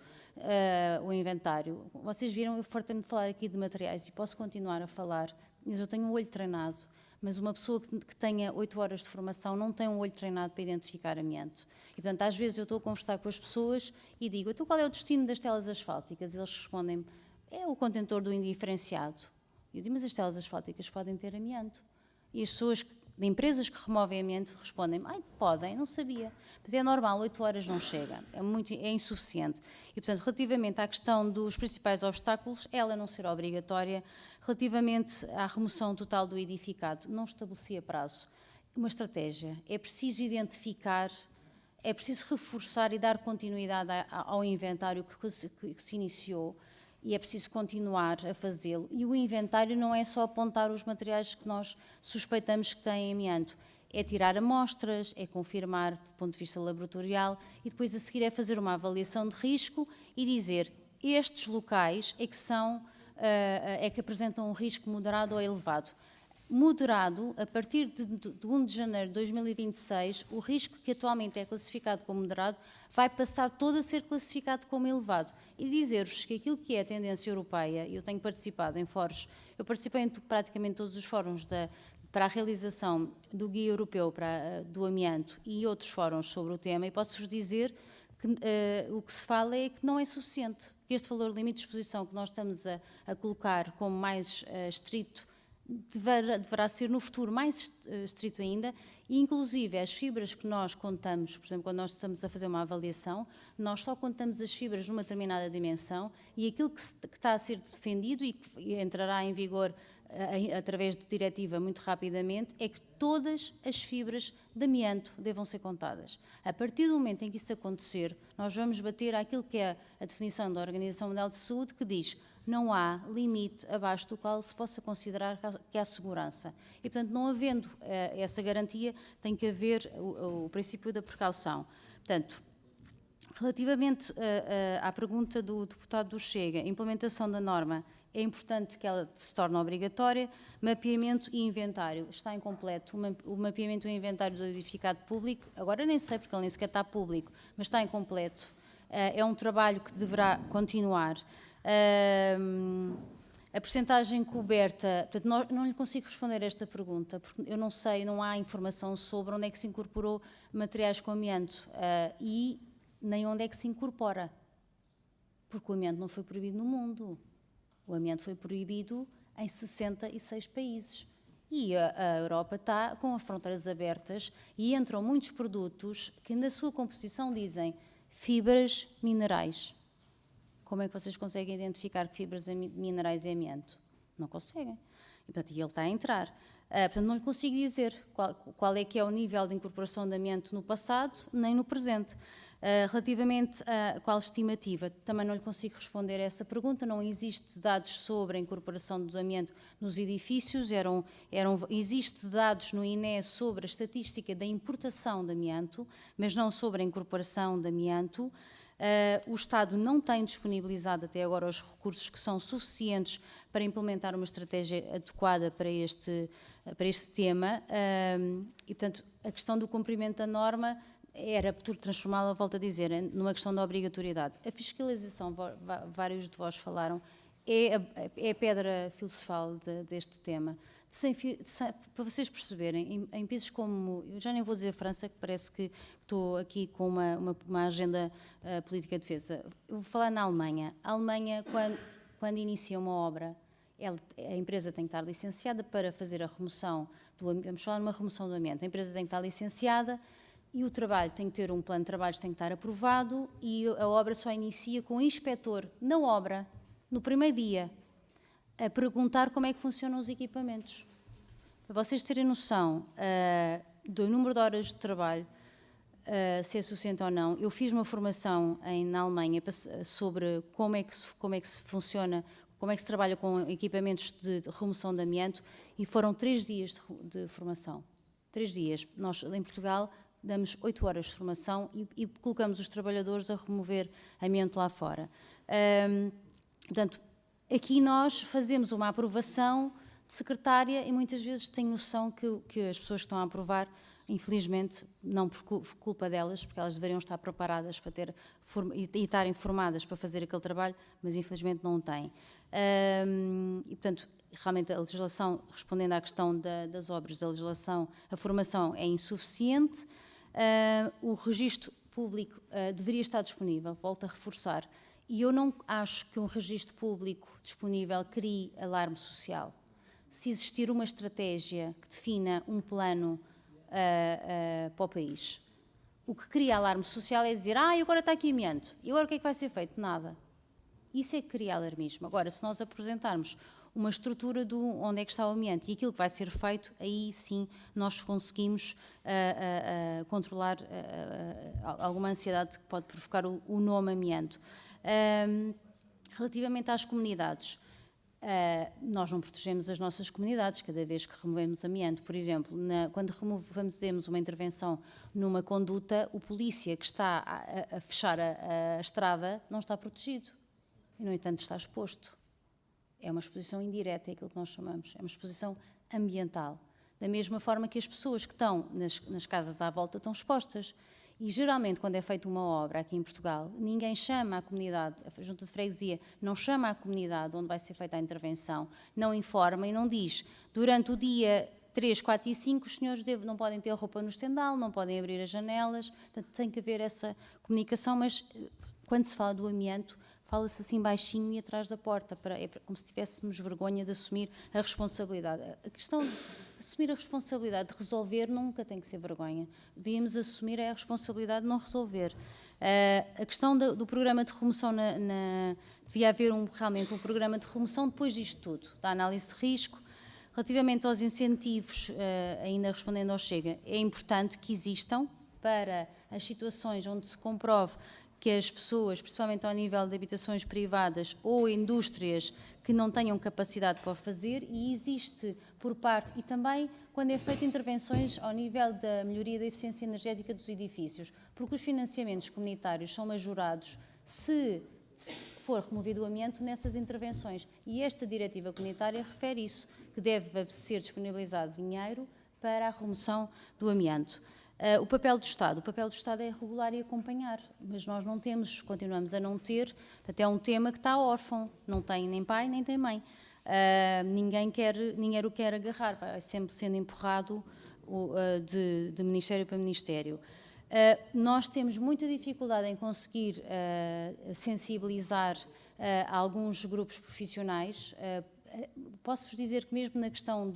o inventário. Vocês viram, eu fartei-me de falar aqui de materiais e posso continuar a falar, mas eu tenho um olho treinado, mas uma pessoa que tenha 8 horas de formação não tem um olho treinado para identificar amianto. E, portanto, às vezes eu estou a conversar com as pessoas e digo, então qual é o destino das telas asfálticas? E eles respondem-me, é o contentor do indiferenciado. Eu digo, mas as telas asfálticas podem ter amianto. E as pessoas de empresas que removem amianto respondem-me, podem, não sabia. Portanto, é normal, 8 horas não chega, é insuficiente. E, portanto, relativamente à questão dos principais obstáculos, ela não será obrigatória. Relativamente à remoção total do edificado, não estabelecia prazo. Uma estratégia, é preciso identificar, é preciso reforçar e dar continuidade ao inventário que se iniciou, e é preciso continuar a fazê-lo. E o inventário não é só apontar os materiais que nós suspeitamos que têm amianto, é tirar amostras, é confirmar do ponto de vista laboratorial e depois a seguir é fazer uma avaliação de risco e dizer estes locais é que apresentam um risco moderado ou elevado. Moderado, a partir de 1 de janeiro de 2026, o risco que atualmente é classificado como moderado vai passar todo a ser classificado como elevado. E dizer-vos que aquilo que é a tendência europeia, eu tenho participado em fóruns, eu participei em praticamente todos os fóruns para a realização do Guia Europeu do Amianto e outros fóruns sobre o tema, e posso-vos dizer que o que se fala é que não é suficiente, que este valor limite de exposição que nós estamos a colocar como mais estrito deverá ser no futuro mais estrito ainda, e inclusive as fibras que nós contamos, por exemplo, quando nós estamos a fazer uma avaliação, nós só contamos as fibras numa determinada dimensão e aquilo que está a ser defendido e que entrará em vigor através de diretiva muito rapidamente, é que todas as fibras de amianto devam ser contadas. A partir do momento em que isso acontecer, nós vamos bater àquilo que é a definição da Organização Mundial de Saúde, que diz não há limite abaixo do qual se possa considerar que há segurança. E, portanto, não havendo essa garantia, tem que haver o princípio da precaução. Portanto, relativamente à pergunta do deputado do Chega, a implementação da norma, é importante que ela se torne obrigatória. Mapeamento e inventário. Está incompleto. O mapeamento e o inventário do edificado público, agora nem sei porque ele nem sequer está público, mas está incompleto. É um trabalho que deverá continuar. A percentagem coberta, portanto, não lhe consigo responder a esta pergunta, porque eu não sei, não há informação sobre onde é que se incorporou materiais com amianto e nem onde é que se incorpora, porque o amianto não foi proibido no mundo. O amianto foi proibido em 66 países. E a Europa está com as fronteiras abertas e entram muitos produtos que na sua composição dizem fibras minerais. Como é que vocês conseguem identificar que fibras minerais é amianto? Não conseguem. E, portanto, ele está a entrar. Portanto, não lhe consigo dizer qual é que é o nível de incorporação de amianto no passado, nem no presente. Relativamente a qual estimativa, também não lhe consigo responder a essa pergunta. Não existe dados sobre a incorporação do amianto nos edifícios. Existe dados no INE sobre a estatística da importação de amianto, mas não sobre a incorporação de amianto. O Estado não tem disponibilizado até agora os recursos que são suficientes para implementar uma estratégia adequada para este tema e, portanto, a questão do cumprimento da norma era transformá-la, volto a dizer, numa questão da obrigatoriedade. A fiscalização, vários de vós falaram, é a pedra filosofal deste tema. Para vocês perceberem, em países como, eu já nem vou dizer a França, que parece que estou aqui com uma agenda política de defesa. Eu vou falar na Alemanha. A Alemanha, quando inicia uma obra, a empresa tem que estar licenciada para fazer a remoção vamos falar numa remoção do amianto. A empresa tem que estar licenciada e o trabalho tem que ter um plano de trabalhos, tem que estar aprovado e a obra só inicia com o inspetor na obra, no primeiro dia, a perguntar como é que funcionam os equipamentos. Para vocês terem noção do número de horas de trabalho, se é suficiente ou não, eu fiz uma formação na Alemanha sobre como é que se funciona, como é que se trabalha com equipamentos de remoção de amianto e foram 3 dias de formação. 3 dias. Nós, em Portugal, damos 8 horas de formação e colocamos os trabalhadores a remover amianto lá fora. Portanto, aqui nós fazemos uma aprovação de secretária e muitas vezes tenho noção que as pessoas que estão a aprovar, infelizmente, não por culpa delas, porque elas deveriam estar preparadas para e estarem formadas para fazer aquele trabalho, mas infelizmente não o têm. E, portanto, realmente a legislação, respondendo à questão das obras, a formação é insuficiente. O registro público deveria estar disponível, volto a reforçar, e eu não acho que um registro público disponível crie alarme social. Se existir uma estratégia que defina um plano para o país, o que cria alarme social é dizer, agora está aqui amianto, e agora o que é que vai ser feito? Nada. Isso é que cria alarmismo. Agora, se nós apresentarmos uma estrutura de onde é que está o amianto e aquilo que vai ser feito, aí sim nós conseguimos controlar alguma ansiedade que pode provocar o nome amianto. Relativamente às comunidades, nós não protegemos as nossas comunidades cada vez que removemos amianto. Por exemplo, quando fazemos uma intervenção numa conduta, o polícia que está a fechar a estrada não está protegido e, no entanto, está exposto. É uma exposição indireta, é aquilo que nós chamamos, é uma exposição ambiental. Da mesma forma que as pessoas que estão nas casas à volta estão expostas. E, geralmente, quando é feita uma obra aqui em Portugal, ninguém chama a comunidade, a Junta de Freguesia não chama a comunidade onde vai ser feita a intervenção, não informa e não diz, durante o dia 3, 4 e 5, os senhores não podem ter roupa no estendal, não podem abrir as janelas, portanto, tem que haver essa comunicação, mas quando se fala do amianto, fala-se assim baixinho e atrás da porta, como se tivéssemos vergonha de assumir a responsabilidade. A questão de assumir a responsabilidade de resolver nunca tem que ser vergonha. Devíamos assumir a responsabilidade de não resolver. A questão do programa de remoção, devia haver realmente um programa de remoção depois disto tudo, da análise de risco. Relativamente aos incentivos, ainda respondendo ao Chega, é importante que existam para as situações onde se comprove que as pessoas, principalmente ao nível de habitações privadas ou indústrias, que não tenham capacidade para o fazer, e existe por parte, e também quando é feito intervenções ao nível da melhoria da eficiência energética dos edifícios, porque os financiamentos comunitários são majorados se for removido o amianto nessas intervenções. E esta diretiva comunitária refere isso, que deve ser disponibilizado dinheiro para a remoção do amianto. O papel do Estado. O papel do Estado é regular e acompanhar, mas nós não temos, continuamos a não ter, até um tema que está órfão, não tem nem pai nem tem mãe. Ninguém o quer agarrar, vai sempre sendo empurrado de Ministério para Ministério. Nós temos muita dificuldade em conseguir sensibilizar alguns grupos profissionais. Posso-vos dizer que mesmo na questão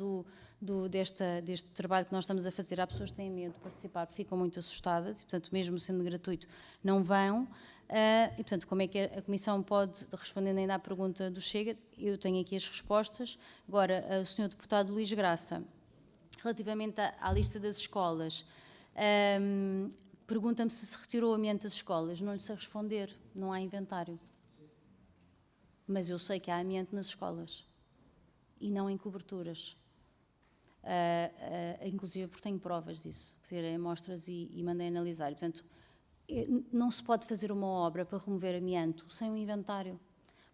deste trabalho que nós estamos a fazer, há pessoas que têm medo de participar, porque ficam muito assustadas, e, portanto, mesmo sendo gratuito, não vão. E, portanto, como é que a Comissão pode, respondendo ainda à pergunta do Chega, eu tenho aqui as respostas. Agora, o Sr. Deputado Luís Graça, relativamente à lista das escolas, pergunta-me se retirou o amianto das escolas. Não lhe sei responder, não há inventário. Mas eu sei que há amianto nas escolas e não em coberturas. Inclusive porque tenho provas disso, tirei amostras e mandei analisar. E, portanto, não se pode fazer uma obra para remover amianto sem um inventário,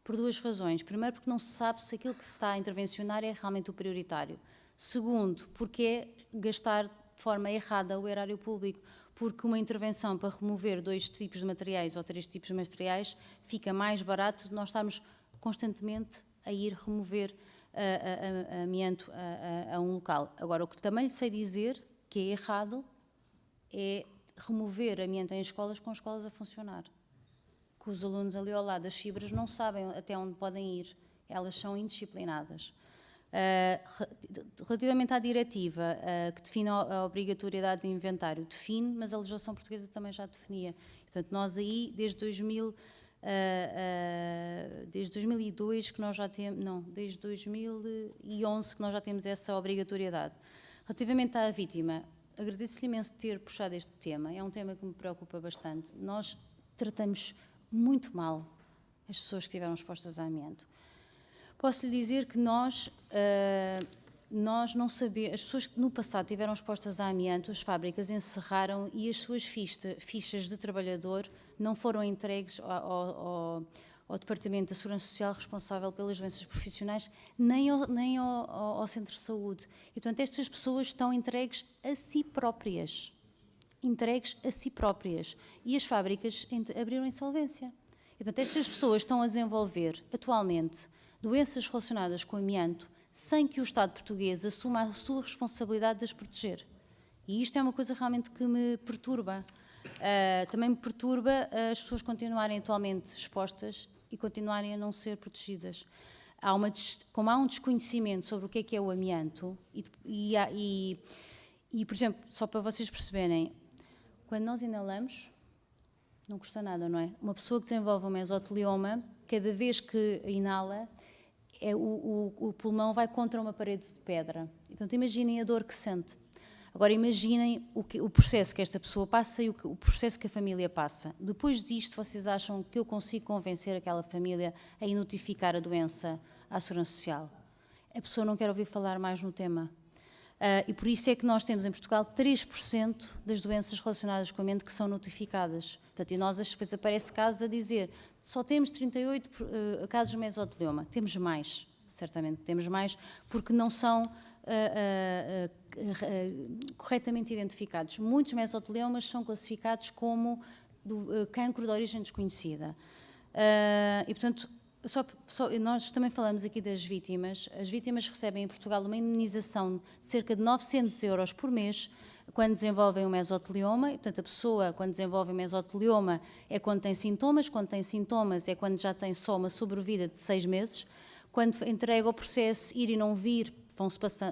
por duas razões. Primeiro, porque não se sabe se aquilo que se está a intervencionar é realmente o prioritário. Segundo, porque é gastar de forma errada o erário público, porque uma intervenção para remover 2 tipos de materiais ou 3 tipos de materiais fica mais barato de nós estarmos constantemente a ir remover amianto a um local. Agora, o que também lhe sei dizer que é errado é remover amianto em escolas com escolas a funcionar. Que os alunos ali ao lado das fibras não sabem até onde podem ir, elas são indisciplinadas. Relativamente à diretiva que define a obrigatoriedade de inventário, define, mas a legislação portuguesa também já definia. Portanto, nós aí, desde 2002 que nós já temos, não, desde 2011 que nós já temos essa obrigatoriedade. Relativamente à vítima, agradeço-lhe imenso ter puxado este tema, é um tema que me preocupa bastante. Nós tratamos muito mal as pessoas que estiveram expostas a amianto. Posso lhe dizer que nós não sabemos, as pessoas que no passado estiveram expostas a amianto, as fábricas encerraram e as suas fichas de trabalhador não foram entregues ao Departamento da Segurança Social responsável pelas doenças profissionais, nem ao Centro de Saúde. E, portanto, estas pessoas estão entregues a si próprias. E as fábricas abriram insolvência. E, portanto, estas pessoas estão a desenvolver, atualmente, doenças relacionadas com amianto, sem que o Estado português assuma a sua responsabilidade de as proteger. E isto é uma coisa realmente que me perturba. Também me perturba as pessoas continuarem atualmente expostas e continuarem a não ser protegidas. Como há um desconhecimento sobre o que é o amianto, e, por exemplo, só para vocês perceberem, quando nós inalamos, não custa nada, não é? Uma pessoa que desenvolve um mesotelioma, cada vez que inala, o pulmão vai contra uma parede de pedra. E, portanto, imaginem a dor que sente. Agora, imaginem o processo que esta pessoa passa e o processo que a família passa. Depois disto, vocês acham que eu consigo convencer aquela família a ir notificar a doença à Segurança Social? A pessoa não quer ouvir falar mais no tema. E por isso é que nós temos em Portugal 3% das doenças relacionadas com a mente que são notificadas. Portanto, e nós depois aparece casos a dizer só temos 38 casos de mesotelioma. Temos mais, certamente temos mais, porque não são corretamente identificados. Muitos mesoteliomas são classificados como cancro de origem desconhecida. E, portanto, nós também falamos aqui das vítimas. As vítimas recebem em Portugal uma indemnização de cerca de 900 € por mês quando desenvolvem um mesotelioma. E, portanto, a pessoa, quando desenvolve um mesotelioma, é quando tem sintomas. Quando tem sintomas, é quando já tem só uma sobrevida de 6 meses. Quando entrega o processo ir e não vir,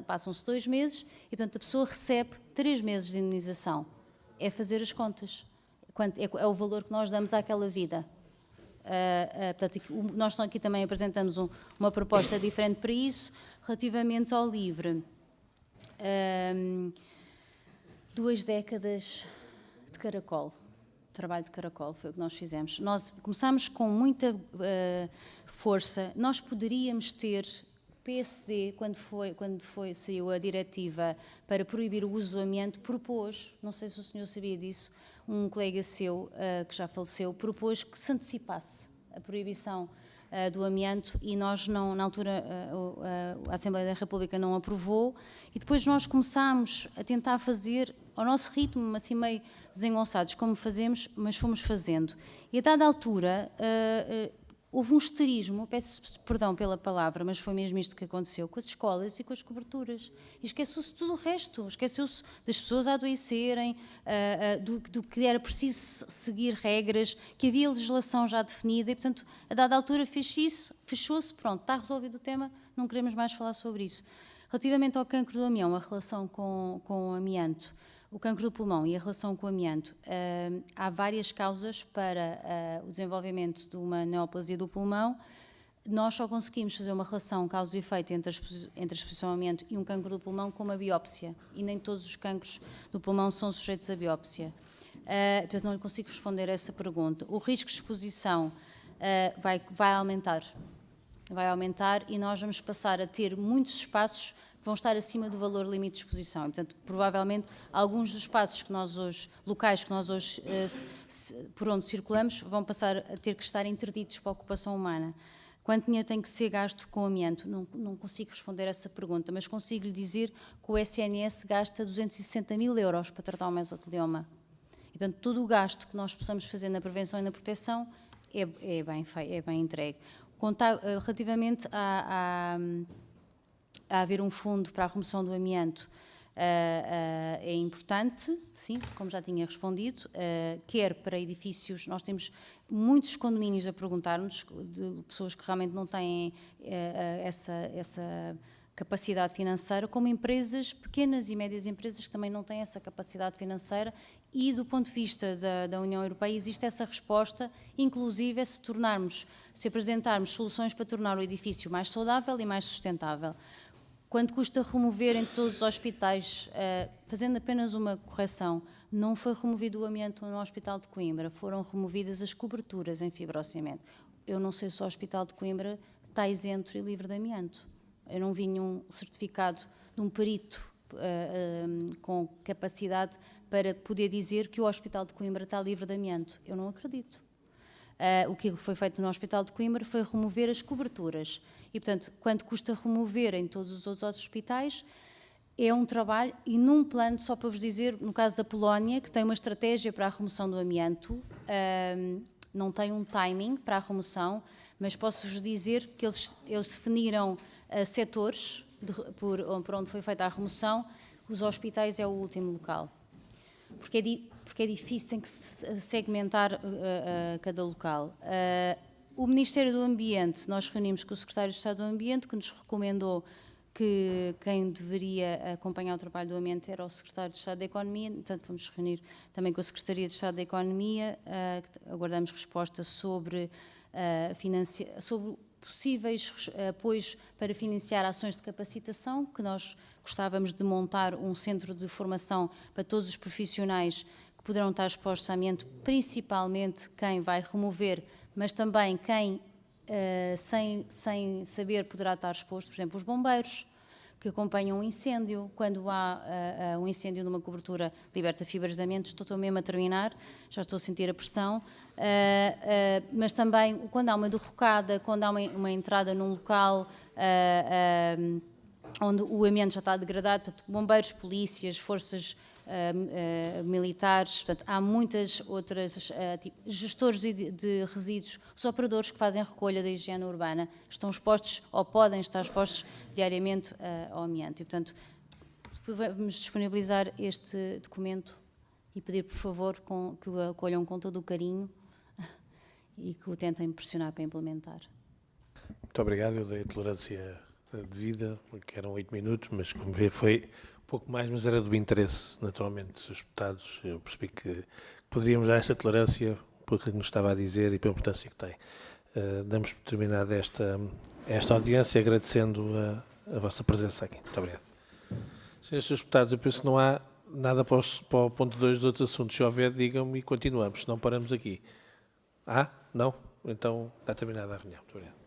passam-se 2 meses. E, portanto, a pessoa recebe 3 meses de indemnização. É fazer as contas. É o valor que nós damos àquela vida. Portanto, nós aqui também apresentamos uma proposta diferente para isso. Relativamente ao LIVRE, 2 décadas de caracol. trabalho de caracol, foi o que nós fizemos. Nós começámos com muita força. Nós poderíamos ter PSD, saiu a diretiva para proibir o uso do amianto, propôs, não sei se o senhor sabia disso, um colega seu, que já faleceu, propôs que se antecipasse a proibição do amianto e nós, não, na altura, a Assembleia da República não aprovou e depois nós começámos a tentar fazer ao nosso ritmo, assim meio desengonçados, como fazemos, mas fomos fazendo. E a dada altura houve um histerismo, peço perdão pela palavra, mas foi mesmo isto que aconteceu, com as escolas e com as coberturas. E esqueceu-se tudo o resto, esqueceu-se das pessoas a adoecerem, do que era preciso seguir regras, que havia legislação já definida e, portanto, a dada altura fez-se isso, fechou-se, pronto, está resolvido o tema, não queremos mais falar sobre isso. Relativamente ao cancro do amião, a relação com o amianto, o cancro do pulmão e a relação com o amianto, há várias causas para o desenvolvimento de uma neoplasia do pulmão. Nós só conseguimos fazer uma relação causa e efeito entre a exposição ao amianto e um cancro do pulmão com uma biópsia. E nem todos os cancros do pulmão são sujeitos a biópsia. Portanto, não lhe consigo responder a essa pergunta. O risco de exposição vai aumentar. Vai aumentar e nós vamos passar a ter muitos espaços que vão estar acima do valor limite de exposição. E, portanto, provavelmente, alguns dos espaços que nós hoje, locais que nós hoje, por onde circulamos, vão passar a ter que estar interditos para a ocupação humana. Quanto dinheiro tem que ser gasto com amianto? Não consigo responder essa pergunta, mas consigo lhe dizer que o SNS gasta 260 mil euros para tratar o mesotelioma. E, portanto, todo o gasto que nós possamos fazer na prevenção e na proteção é bem entregue. Relativamente a haver um fundo para a remoção do amianto, é importante, sim, como já tinha respondido, quer para edifícios, nós temos muitos condomínios a perguntar-nos, de pessoas que realmente não têm essa capacidade financeira, como empresas, pequenas e médias empresas que também não têm essa capacidade financeira e do ponto de vista da União Europeia existe essa resposta, inclusive se apresentarmos soluções para tornar o edifício mais saudável e mais sustentável. Quanto custa remover em todos os hospitais, fazendo apenas uma correção, não foi removido o amianto no Hospital de Coimbra, foram removidas as coberturas em fibrocimento. Eu não sei se o Hospital de Coimbra está isento e livre de amianto. Eu não vi nenhum certificado de um perito com capacidade para poder dizer que o Hospital de Coimbra está livre de amianto. Eu não acredito. O que foi feito no Hospital de Coimbra foi remover as coberturas. E, portanto, quanto custa remover em todos os outros hospitais, é um trabalho, e num plano, só para vos dizer, no caso da Polónia, que tem uma estratégia para a remoção do amianto, não tem um timing para a remoção, mas posso-vos dizer que eles definiram setores por onde foi feita a remoção, os hospitais é o último local. Porque é difícil, tem que se segmentar cada local. O Ministério do Ambiente, nós reunimos com o Secretário de Estado do Ambiente, que nos recomendou que quem deveria acompanhar o trabalho do ambiente era o Secretário de Estado da Economia, portanto vamos reunir também com a Secretaria de Estado da Economia, aguardamos resposta sobre possíveis apoios para financiar ações de capacitação, que nós gostávamos de montar um centro de formação para todos os profissionais que poderão estar expostos a amianto, principalmente quem vai remover, mas também quem, sem saber, poderá estar exposto, por exemplo, os bombeiros, que acompanham um incêndio. Quando há um incêndio numa cobertura liberta fibras de amianto, estou mesmo a terminar, já estou a sentir a pressão, mas também quando há uma derrocada, quando há uma entrada num local onde o amianto já está degradado, portanto, bombeiros, polícias, forças militares, portanto, há muitas outras, gestores de resíduos, os operadores que fazem a recolha da higiene urbana, estão expostos ou podem estar expostos diariamente ao amianto. E, portanto, vamos disponibilizar este documento e pedir, por favor, que o acolham com todo o carinho e que o tentem pressionar para implementar. Muito obrigado, eu dei a tolerância devida, que eram 8 minutos, mas como vê foi pouco mais, mas era do interesse, naturalmente, dos deputados. Eu percebi que poderíamos dar essa tolerância por aquilo que nos estava a dizer e pela importância que tem. Damos por terminada esta audiência, agradecendo a vossa presença aqui. Muito obrigado. Senhores deputados, eu penso que não há Nada para o ponto 2 dos outros assuntos. Se houver, digam-me e continuamos, senão paramos aqui. Não? Então está terminada a reunião. Muito obrigado.